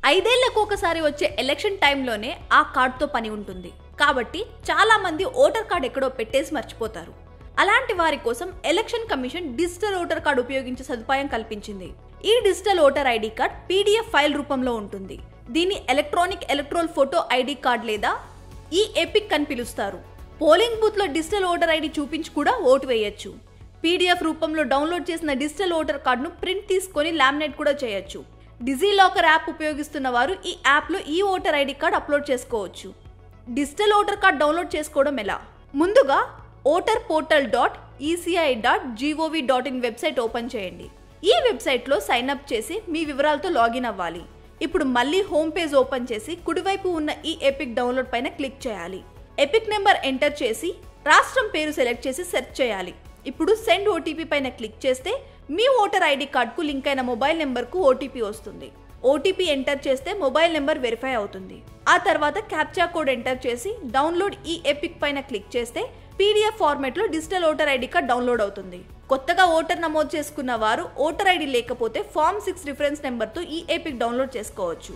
5 ఏళ్లకు ఒకసారి వచ్చే ఎలక్షన్ టైంలోనే ఆ కార్డుతో పని ఉంటుంది. కాబట్టి చాలా మంది ఓటర్ కార్డు ఎక్కడో పెట్టేసి మర్చిపోతారు. అలాంటి వారి కోసం election commission digital voter card ఉపయోగించే సదుపాయం కల్పించింది. ఈ digital voter ID card PDF file రూపంలో ఉంటుంది. దీన్ని electronic electoral photo ID card లేదా ఎపిక్ అని పిలుస్తారు. పోలింగ్ బూత్ లో డిజిటల్ ఓటర్ ఐడి చూపించి కూడా ఓటు వేయొచ్చు. PDF రూపంలో డౌన్లోడ్ చేసిన డిజిటల్ ఓటర్ కార్డును ప్రింట్ తీసుకొని లామినేట్ కూడా చేయొచ్చు. డిజిలాకర్ యాప్ ఉపయోగిస్తున్న వారు ఈ యాప్లో ఓటర్ ఐడి కార్డ్ అప్లోడ్ చేసుకోవచ్చు. డిజిటల్ ఓటర్ కార్డ్ డౌన్లోడ్ చేసుకోవడం ఎలా? ముందుగా voterportal.eci.gov.in వెబ్సైట్ ఓపెన్ చేయండి. ఈ వెబ్సైట్లో సైన్ అప్ చేసి మీ వివరాలతో లాగిన్ అవ్వాలి. ఇప్పుడు మళ్ళీ హోమ్ పేజ్ ఓపెన్ చేసి కుడివైపు ఉన్న ఎపిక్ డౌన్లోడ్ పైన క్లిక్ చేయాలి. ఎపిక్ నెంబర్ ఎంటర్ చేసి రాష్ట్రం పేరు సెలెక్ట్ చేసి సెర్చ్ చేయాలి. ఇప్పుడు సెండ్ ఓటీపీ పైన క్లిక్ చేస్తే మీ ఓటర్ ఐడి కార్డుకు లింక్ అయిన మొబైల్ నెంబర్కు ఓటీపీ వస్తుంది. ఓటీపీ ఎంటర్ చేస్తే మొబైల్ నెంబర్ వెరిఫై అవుతుంది. ఆ తర్వాత క్యాప్చా కోడ్ ఎంటర్ చేసి డౌన్లోడ్ ఎపిక్ పైన క్లిక్ చేస్తే PDF ఫార్మాట్లో digital voter ID card download అవుతుంది. కొత్తగా ఓటర్ నమోదు చేసుకున్న వారు ఓటర్ ఐడి లేకపోతే Form 6 రిఫరెన్స్ నెంబర్తో ఎపిక్ డౌన్లోడ్ చేసుకోవచ్చు.